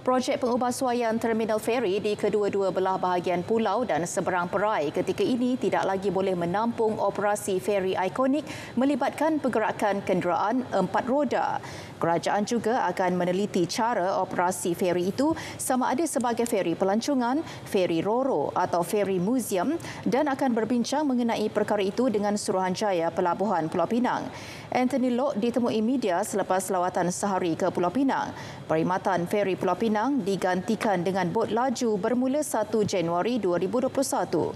Projek pengubahsuaian terminal feri di kedua-dua belah bahagian pulau dan seberang perai ketika ini tidak lagi boleh menampung operasi feri ikonik melibatkan pergerakan kenderaan 4 roda. Kerajaan juga akan meneliti cara operasi feri itu sama ada sebagai feri pelancongan, feri roro atau feri museum dan akan berbincang mengenai perkara itu dengan Suruhanjaya Pelabuhan Pulau Pinang. Anthony Loke ditemui media selepas lawatan sehari ke Pulau Pinang. Perkhidmatan feri Pulau Pinang digantikan dengan bot laju bermula 1 Januari 2021.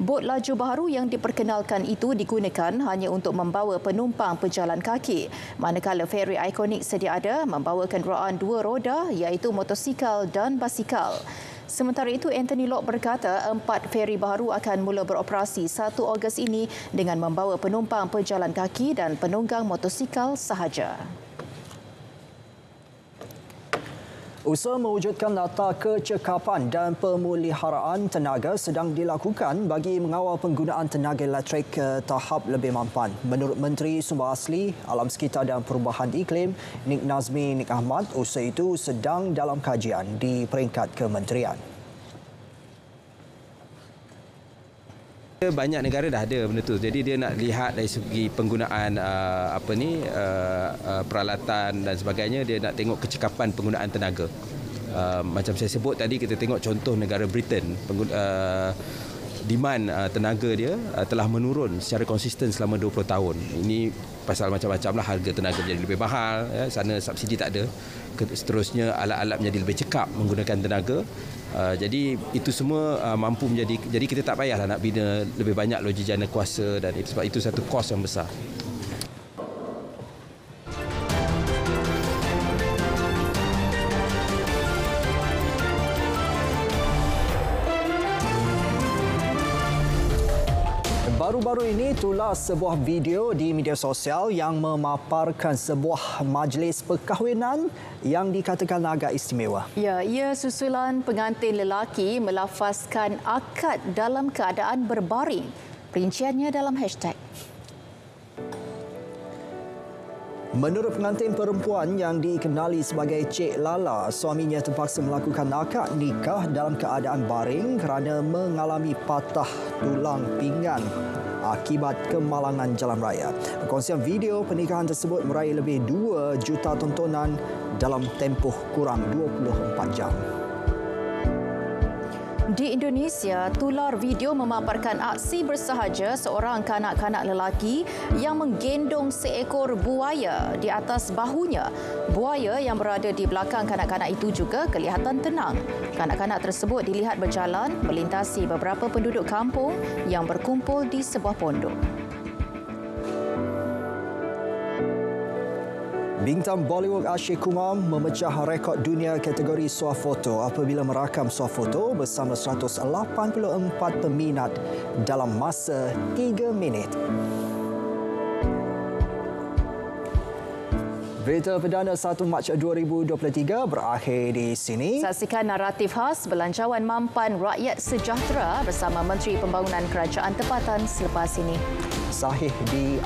Bot laju baharu yang diperkenalkan itu digunakan hanya untuk membawa penumpang pejalan kaki, manakala feri ikonik sedia ada membawa kenderaan 2 roda iaitu motosikal dan basikal. Sementara itu, Anthony Locke berkata 4 feri baru akan mula beroperasi 1 Ogos ini dengan membawa penumpang pejalan kaki dan penunggang motosikal sahaja. Usaha mewujudkan data kecekapan dan pemuliharaan tenaga sedang dilakukan bagi mengawal penggunaan tenaga elektrik ke tahap lebih mampan. Menurut Menteri Sumber Asli, Alam Sekitar dan Perubahan Iklim, Nik Nazmi Nik Ahmad, usaha itu sedang dalam kajian di peringkat kementerian. Banyak negara dah ada benda tu. Jadi dia nak lihat dari segi penggunaan peralatan dan sebagainya, dia nak tengok kecekapan penggunaan tenaga. Macam saya sebut tadi, kita tengok contoh negara Britain, demand tenaga dia telah menurun secara konsisten selama 20 tahun. Ini pasal macam-macam lah, harga tenaga menjadi lebih mahal, sana subsidi tak ada. Seterusnya alat-alat menjadi lebih cekap menggunakan tenaga. Jadi itu semua mampu menjadi, jadi kita tak payahlah nak bina lebih banyak loji jana kuasa, dan sebab itu satu kos yang besar. Baru-baru ini tular sebuah video di media sosial yang memaparkan sebuah majlis perkahwinan yang dikatakan agak istimewa. Ya, ia susulan pengantin lelaki melafazkan akad dalam keadaan berbaring. Perinciannya dalam hashtag. Menurut pengantin perempuan yang dikenali sebagai Cik Lala, suaminya terpaksa melakukan akad nikah dalam keadaan baring kerana mengalami patah tulang pinggang akibat kemalangan jalan raya. Perkongsian video pernikahan tersebut meraih lebih 2 juta tontonan dalam tempoh kurang 24 jam. Di Indonesia, tular video memaparkan aksi bersahaja seorang kanak-kanak lelaki yang menggendong seekor buaya di atas bahunya. Buaya yang berada di belakang kanak-kanak itu juga kelihatan tenang. Kanak-kanak tersebut dilihat berjalan melintasi beberapa penduduk kampung yang berkumpul di sebuah pondok. Bintang Bollywood Akshay Kumar memecah rekod dunia kategori swafoto apabila merakam swafoto bersama 184 peminat dalam masa 3 minit. Berita perdana 1 Mac 2023 berakhir di sini. Saksikan naratif khas Belanjawan Mampan Rakyat Sejahtera bersama Menteri Pembangunan Kerajaan Tempatan selepas ini. Sahih di